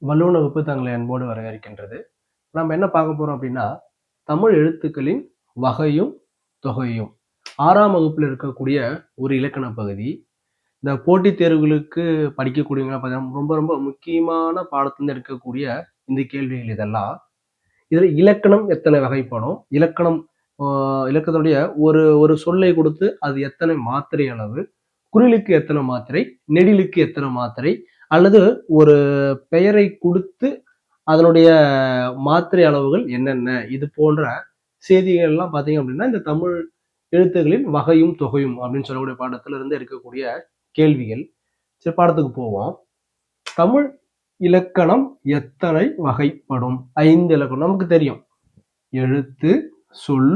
வள்ளுவன் வகுப்பு தங்களை அன்போடு வரவேற்கின்றது. நம்ம என்ன பார்க்க போறோம் அப்படின்னா, தமிழ் எழுத்துக்களின் வகையும் தொகையும் 6ஆம் வகுப்பில் இருக்கக்கூடிய ஒரு இலக்கண பகுதி. இந்த போட்டித் தேர்வுகளுக்கு படிக்கக்கூடியவங்க பார்த்தீங்கன்னா, ரொம்ப ரொம்ப முக்கியமான பாடத்திலிருந்து இருக்கக்கூடிய இந்த கேள்விகள் இதெல்லாம். இதுல இலக்கணம் எத்தனை வகைப்படும்? இலக்கணம் ஆ இலக்கணத்துடைய ஒரு ஒரு சொல்லை கொடுத்து அது எத்தனை மாத்திரை அளவு? குறிலுக்கு எத்தனை மாத்திரை? நெடிலுக்கு எத்தனை மாத்திரை? அல்லது ஒரு பெயரை குடுத்து அதனுடைய மாத்திரை அளவுகள் என்னென்ன? இது போன்ற செய்திகள் எல்லாம் பார்த்தீங்க அப்படின்னா, இந்த தமிழ் எழுத்துக்களின் வகையும், தொகையும் அப்படின்னு சொல்லக்கூடிய பாடத்துல இருந்து இருக்கக்கூடிய கேள்விகள். சரி பாடத்துக்கு போவோம். தமிழ் இலக்கணம் எத்தனை வகைப்படும்? 5 இலக்கணம். நமக்கு தெரியும். எழுத்து, சொல்,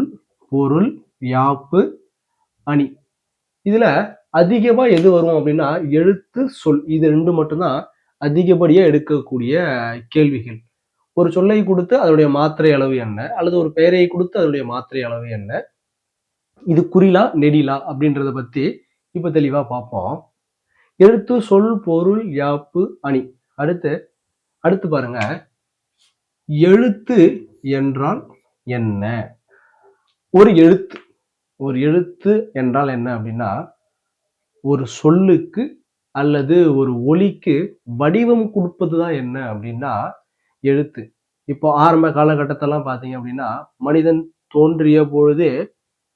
பொருள், யாப்பு, அணி. இதுல அதிகமா எது வரும் அப்படின்னா, எழுத்து, சொல். இது 2 மட்டும் தான் அதிகப்படியா எடுக்கக்கூடிய கேள்விகள். ஒரு சொல்லை கொடுத்து அதனுடைய மாத்திரை அளவு என்ன? அல்லது ஒரு பெயரை கொடுத்து அதனுடைய மாத்திரை அளவு என்ன? இது குறிலா, நெடிலா அப்படின்றத பத்தி இப்ப தெளிவா பார்ப்போம். எழுத்து, சொல், பொருள், யாப்பு, அணி. அடுத்து அடுத்து பாருங்க. எழுத்து என்றால் என்ன? ஒரு எழுத்து. ஒரு எழுத்து என்றால் என்ன அப்படின்னா, ஒரு சொல்லுக்கு அல்லது ஒரு ஒலிக்கு வடிவம் கொடுப்பது தான் என்ன அப்படின்னா எழுத்து. இப்போ ஆரம்ப காலகட்டத்தெல்லாம் பார்த்தீங்க அப்படின்னா, மனிதன் தோன்றிய பொழுதே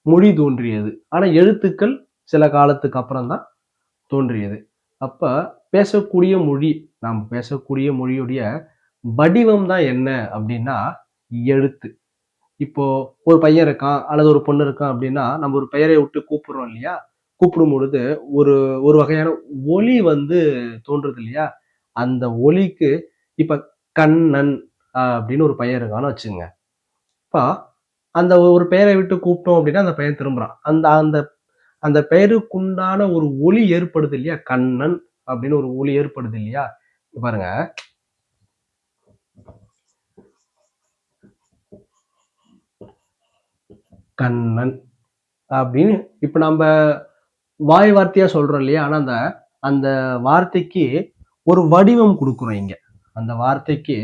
மொழி தோன்றியது. ஆனா எழுத்துக்கள் சில காலத்துக்கு அப்புறம் தான் தோன்றியது. அப்ப பேசக்கூடிய மொழி, நாம் பேசக்கூடிய மொழியுடைய வடிவம் தான் என்ன அப்படின்னா எழுத்து. இப்போ ஒரு பையன் இருக்கான் அல்லது ஒரு பொண்ணு இருக்கான் அப்படின்னா, நம்ம ஒரு பெயரை விட்டு கூப்பிடுறோம் இல்லையா? கூப்பிடும் பொழுது ஒரு ஒரு வகையான ஒலி தோன்றுது இல்லையா? அந்த ஒலிக்கு இப்ப கண்ணன் அப்படின்னு ஒரு பையன் இருக்கான்னு வச்சுக்கங்க. இப்ப அந்த ஒரு பெயரை விட்டு கூப்பிட்டோம் அப்படின்னா, அந்த பையன் திரும்புறான். அந்த அந்த அந்த பெயருக்குண்டான ஒரு ஒலி ஏற்படுது இல்லையா? கண்ணன் அப்படின்னு ஒரு ஒலி ஏற்படுது இல்லையா? இங்க பாருங்க. கண்ணன் அப்படின்னு இப்ப நம்ம வாய் வார்த்தையா சொல்றோம் இல்லையா? ஆனா அந்த அந்த வார்த்தைக்கு ஒரு வடிவம் குடுக்குறோம் இங்க. அந்த வார்த்தைக்கு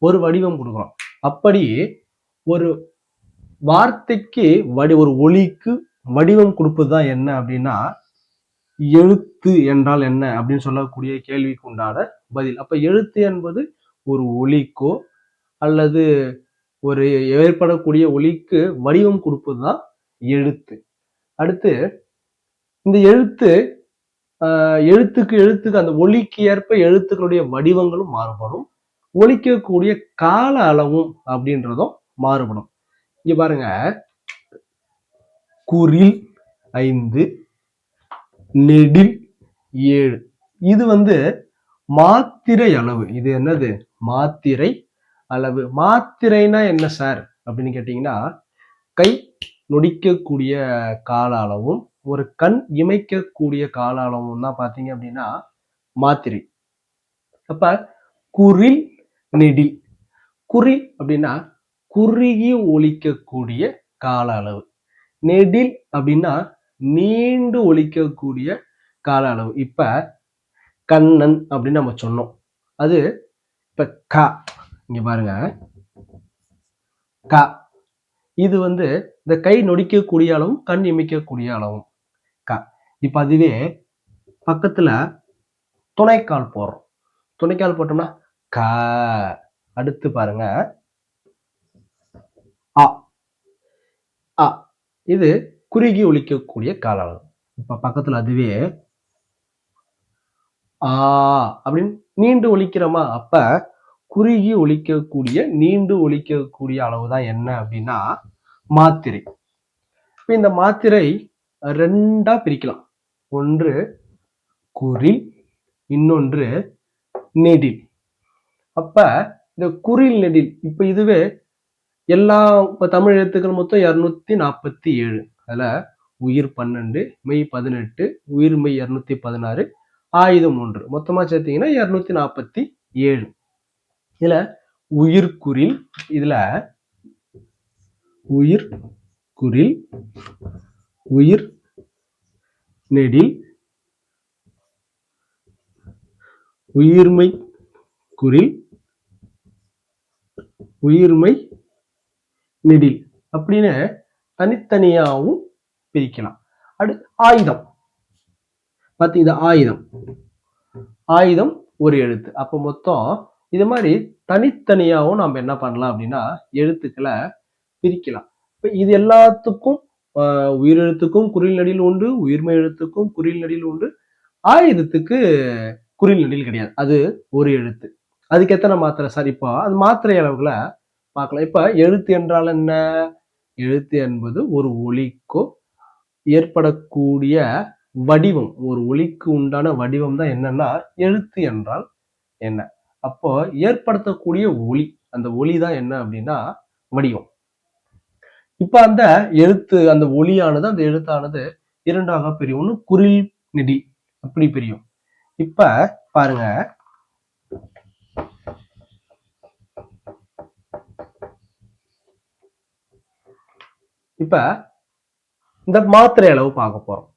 ஒரு வடிவம் குடுக்குறோம். அப்படி ஒரு வார்த்தைக்கு ஒரு ஒலிக்கு வடிவம் கொடுப்பது தான் என்ன அப்படின்னா, எழுத்து என்றால் என்ன அப்படின்னு சொல்லக்கூடிய கேள்விக்கு உண்டான பதில். அப்ப எழுத்து என்பது ஒரு ஒலிக்கோ அல்லது ஒரு ஏற்படக்கூடிய ஒலிக்கு வடிவம் கொடுப்பது தான் எழுத்து. அடுத்து இந்த எழுத்துக்கு அந்த ஒலிக்கு ஏற்ப எழுத்துக்களுடைய வடிவங்களும் மாறுபடும். ஒலிக்கக்கூடிய கால அளவும் அப்படின்றதும் மாறுபடும். இங்க பாருங்க. குறில் 5, நெடில் 7. இது மாத்திரை அளவு. இது என்னது? மாத்திரை அளவு. மாத்திரைனா என்ன சார் அப்படின்னு கேட்டீங்கன்னா, கை நொடிக்கக்கூடிய கால அளவும் ஒரு கண் இமைக்கக்கூடிய கால அளவும் தான் பாத்தீங்க அப்படின்னா மாத்திரை. அப்ப குறில், நெடில். குறில் அப்படின்னா குறுகி ஒலிக்கக்கூடிய கால அளவு. நெடில் அப்படின்னா நீண்டு ஒலிக்கக்கூடிய கால அளவு. இப்ப கண்ணன் அப்படின்னு நம்ம சொன்னோம். அது இப்ப க. இங்க பாருங்க. க. இது இந்த கை நொடிக்கக்கூடிய அளவும் கண் இமைக்கக்கூடிய அளவும் க. இப்ப அதுவே பக்கத்துல துணைக்கால் போடுறோம். துணைக்கால் போட்டோம்னா க. அடுத்து பாருங்க அ. அ. இது குறுகி ஒலிக்கக்கூடிய கால அளவு. இப்ப பக்கத்துல அதுவே ஆ அப்படின்னு நீண்டு ஒலிக்கிறோமா? அப்ப குறுகி ஒலிக்கக்கூடிய நீண்டு ஒலிக்கக்கூடிய அளவுதான் என்ன அப்படின்னா மாத்திரை. இப்ப இந்த மாத்திரை 2ஆ பிரிக்கலாம். ஒன்று குறில், இன்னொன்று நெடில். அப்ப இந்த குறில், நெடில் இப்ப இதுவே இப்ப தமிழ் எழுத்துக்கள் மொத்தம் 247. அதுல உயிர் 12, மெய் 18, உயிர்மெய் 216, ஆயுதம் 1. மொத்தமா சேர்த்தீங்கன்னா 247. இதுல உயிர்குறில், இதுல உயிர் குறில், உயிர் நெடில், உயிர்மெய் குறில், உயிர்மை நெடில் அப்படின்னு தனித்தனியாகவும் பிரிக்கலாம். ஆயுதம் பாத்தீங்க, ஆயுதம் ஆயுதம் ஒரு எழுத்து. அப்ப மொத்தம் இது மாதிரி தனித்தனியாகவும் நம்ம என்ன பண்ணலாம் அப்படின்னா எழுத்துக்களை பிரிக்கலாம். இப்ப இது எல்லாத்துக்கும் உயிரெழுத்துக்கும் குறில் நெடில் உண்டு, உயிர்மை எழுத்துக்கும் குறில் நெடில் உண்டு. ஆயுதத்துக்கு குறில் நெடில் கிடையாது, அது ஒரு எழுத்து. அதுக்கு எத்தனை மாத்திரை சார்? இப்போ அது மாத்திரை அளவுகளை பார்க்கலாம். இப்ப எழுத்து என்றால் என்ன? எழுத்து என்பது ஒரு ஒலிக்கோ ஏற்படக்கூடிய வடிவம், ஒரு ஒலிக்கு உண்டான வடிவம் தான் என்னன்னா எழுத்து என்றால் என்ன. அப்போ ஏற்படுத்தக்கூடிய ஒலி, அந்த ஒலி தான் என்ன அப்படின்னா வடிவம். இப்ப அந்த எழுத்து, அந்த ஒலியானது, அந்த எழுத்தானது இரண்டாக பிரியும். ஒண்ணு குறில் நெடில் அப்படி பிரியும். இப்ப பாருங்க, இப்ப இந்த மாத்திரை அளவு பார்க்க போறோம்.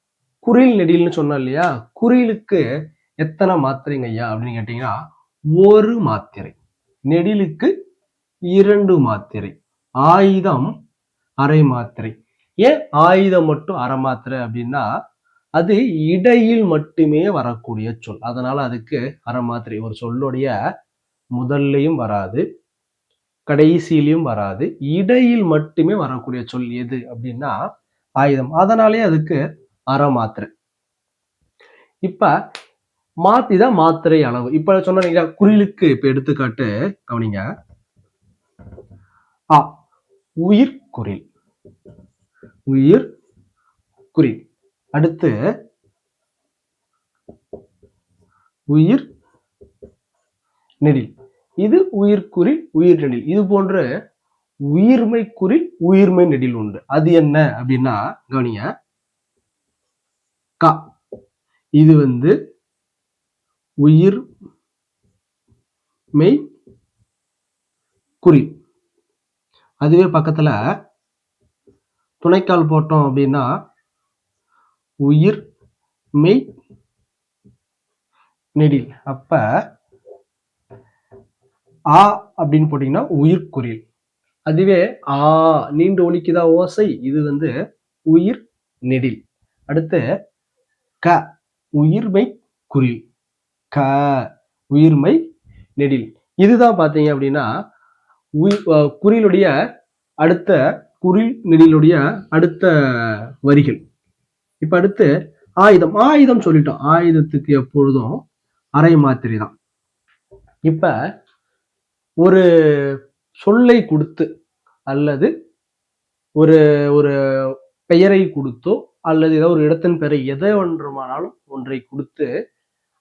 குறில் நெடில்னு சொன்னோம் இல்லையா? குறிலுக்கு எத்தனை மாத்திரைங்க ஐயா அப்படின்னு கேட்டீங்கன்னா ஒரு மாத்திரை. நெடிலுக்கு 2 மாத்திரை. ஆயுதம் அரை மாத்திரை. ஏன் ஆயுதம் மட்டும் அரை மாத்திரை அப்படின்னா அது இடையில் மட்டுமே வரக்கூடிய சொல், அதனால அதுக்கு அரை மாத்திரை. ஒரு சொல்லுடைய முதல்லையும் வராது, கடைசியிலையும் வராது, இடையில் மட்டுமே வரக்கூடிய சொல் எது அப்படின்னா ஆயுதம். அதனாலே அதுக்கு அரை மாத்திரை. இப்ப மாத்திதான் மாத்திரை அளவு. இப்ப சொன்னீங்க குறிலுக்கு இப்ப எடுத்துக்காட்டு கவனிங்க. உயிர் குறில், உயிர் குறில். அடுத்து உயிர் நெடில். இது உயிர்குறில், உயிர் நெடில். இது போன்ற உயிர்மை குறில், உயிர்மை நெடில் உண்டு. அது என்ன அப்படின்னா கவனிங்க, க. இது உயிர் மெய் குறில். அதுவே பக்கத்துல துணைக்கால் போட்டோம் அப்படின்னா உயிர் மெய் நெடில். அப்ப ஆ அப்படின்னு போட்டீங்கன்னா உயிர்குறில். அதுவே ஆ நீண்டு ஒலிக்குதா ஓசை, இது உயிர் நெடில். அடுத்து க உயிர்மை குறில், க உயிர்மை நெடில். இதுதான் பாத்தீங்க அப்படின்னா குறிலுடைய அடுத்த குறில் நெடிலுடைய அடுத்த வரிகள். இப்ப அடுத்து ஆயுதம். ஆயுதம் சொல்லிட்டோம், ஆயுதத்துக்கு எப்பொழுதும் அரை மாத்திரை தான். இப்ப ஒரு சொல்லை கொடுத்து அல்லது ஒரு ஒரு பெயரை கொடுத்தோ அல்லது ஏதோ ஒரு இடத்தின் பெயரை எதை ஒன்றுமானாலும் ஒன்றை கொடுத்து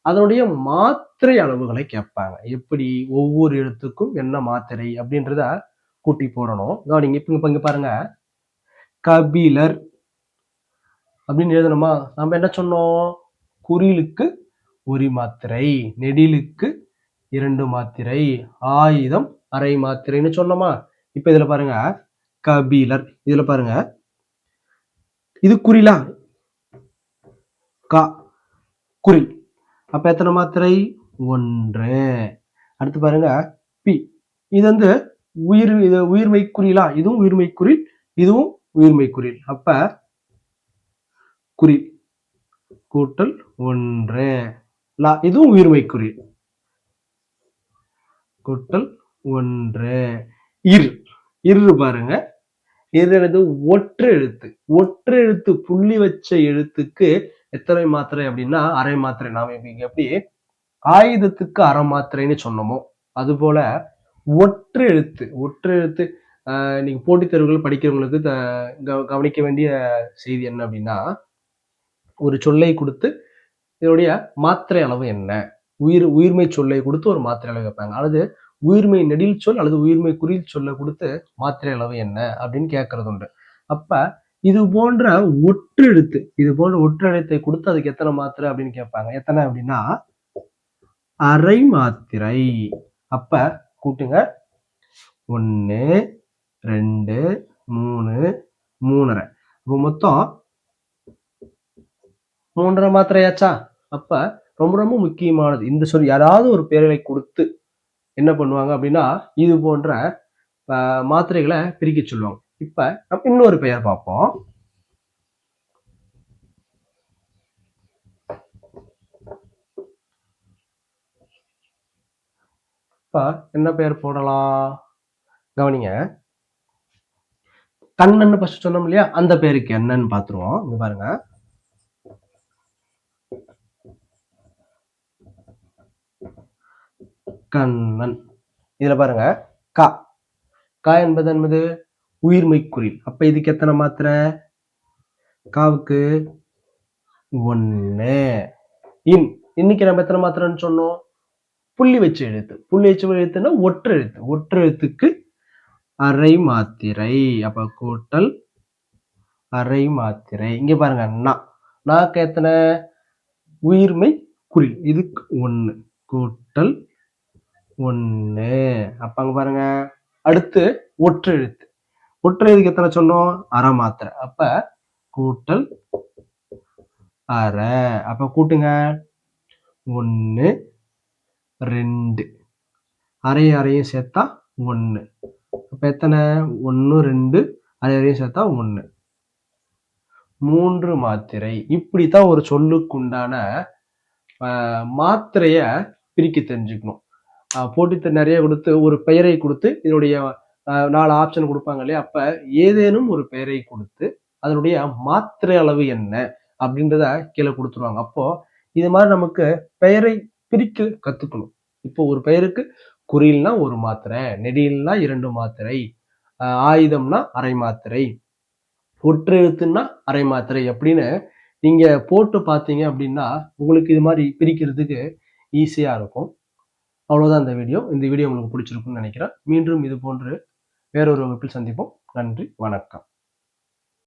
அதனுடைய மாத்திரை அளவுகளை கேட்பாங்க. எப்படி ஒவ்வொரு எழுத்துக்கும் என்ன மாத்திரை அப்படின்றத கூட்டி போடணும். நீங்க இப்ப இங்க பாருங்க, கபிலர் அப்படின்னு எழுதணுமா? நம்ம என்ன சொன்னோம்? குறிலுக்கு ஒரு மாத்திரை, நெடிலுக்கு 2 மாத்திரை, ஆயுதம் அரை மாத்திரைன்னு சொன்னோமா? இப்ப இதுல பாருங்க, கபிலர். இதுல பாருங்க, இது குறிலா? க குறில். அப்ப எத்தனை மாத்திரை? 1. அடுத்து பாருங்க பி. இது உயிர்மை குறிலா? இதுவும் உயிர்மை குறில், இதுவும் உயிர்மை குறில். அப்ப குறில் கூட்டல் 1. இதுவும் உயிர்மை குறில் கூட்டல் 1. இரு பாருங்க, இது ஒற்றை எழுத்து. ஒற்றை எழுத்து புள்ளி வச்ச எழுத்துக்கு எத்தனை மாத்திரை அப்படின்னா அரை மாத்திரை. நாம இங்க எப்படி ஆயுதத்துக்கு அரை மாத்திரைன்னு சொன்னோமோ அது போல ஒற்றை எழுத்து நீங்க போட்டித் தேர்வுகள் படிக்கிறவங்களுக்கு கவனிக்க வேண்டிய செய்தி என்ன அப்படின்னா, ஒரு சொல்லை கொடுத்து இதனுடைய மாத்திரை அளவு என்ன, உயிர்மை சொல்லை கொடுத்து ஒரு மாத்திரை அளவு வைப்பாங்க, அல்லது உயிர்மை நெடில் சொல் அல்லது உயிர்மை குறில் சொல்ல கொடுத்து மாத்திரை அளவு என்ன அப்படின்னு கேட்கறது உண்டு. அப்ப இது போன்ற ஒற்றெழுத்தை கொடுத்து அதுக்கு எத்தனை மாத்திரை அப்படின்னு கேட்பாங்க. எத்தனை அப்படின்னா அரை மாத்திரை. அப்ப கூட்டுங்க, 1 2 3 3.5. அப்ப மொத்தம் 3.5 மாத்திரையாச்சா? அப்ப ரொம்ப ரொம்ப முக்கியமானது இந்த சொல். யாராவது ஒரு பேரை கொடுத்து என்ன பண்ணுவாங்க அப்படின்னா இது போன்ற மாத்திரைகளை பிரிக்க சொல்லுவாங்க. இப்ப நம்ம இன்னொரு பெயர் பார்ப்போம். இப்ப என்ன பெயர் போடலாம்? கவனிங்க. கண்ணன் ஃபர்ஸ்ட் சொன்னோம் இல்லையா, அந்த பேருக்கு என்னன்னு பாத்துருவோம். இங்க பாருங்க. கண்ணன். இதுல பாருங்க கா. கா என்பது உயிர்மெய்க்குறில். அப்ப இதுக்கு எத்தனை மாத்திரை? காவுக்கு 1. இன்னைக்கு நம்ம எத்தனை மாத்திரைன்னு சொன்னோம்? புள்ளி வச்ச எழுத்து. புள்ளி வச்ச எழுத்துன்னா ஒற்றெழுத்து. ஒற்றெழுத்துக்கு அரை மாத்திரை. அப்ப கூட்டல் அரை மாத்திரை. இங்க பாருங்க நாக்கு எத்தனை? உயிர்மெய் குறில். இதுக்கு 1 கூட்டல் 1. அப்ப அங்க பாருங்க. அடுத்து ஒற்றெழுத்து. ஒற்றெழுத்துக்கு எத்தனை சொன்னோம்? அரை மாத்திரை. அப்ப கூட்டல் அரை. அப்ப கூட்டுங்க. 1 2. அரையும் சேர்த்தா 1. அப்ப எத்தனை? 1 2 அரையும் சேர்த்தா 1. 3 மாத்திரை. இப்படித்தான் ஒரு சொல்லுக்குண்டான மாத்திரைய பிரிக்க தெரிஞ்சுக்கணும். போட்டி நிறைய கொடுத்து ஒரு பெயரை கொடுத்து இதனுடைய 4 ஆப்ஷன் கொடுப்பாங்க இல்லையா, அப்ப ஏதேனும் ஒரு பெயரை கொடுத்து அதனுடைய மாத்திரை அளவு என்ன அப்படின்றத கீழே கொடுத்துருவாங்க. அப்போ இது மாதிரி நமக்கு பெயரை பிரிக்க கத்துக்கணும். இப்போ ஒரு பெயருக்கு குறில்னா 1 மாத்திரை, நெடில்னா 2 மாத்திரை, ஆயுதம்னா அரை மாத்திரை, ஒற்றெழுத்துன்னா அரை மாத்திரை அப்படின்னு நீங்க போட்டு பார்த்தீங்க அப்படின்னா உங்களுக்கு இது மாதிரி பிரிக்கிறதுக்கு ஈஸியா இருக்கும். அவ்வளவுதான் இந்த வீடியோ. இந்த வீடியோ உங்களுக்கு பிடிச்சிருக்கும்னு நினைக்கிறேன். மீண்டும் இது போன்று வேறொரு வகுப்பில் சந்திப்போம். நன்றி, வணக்கம்.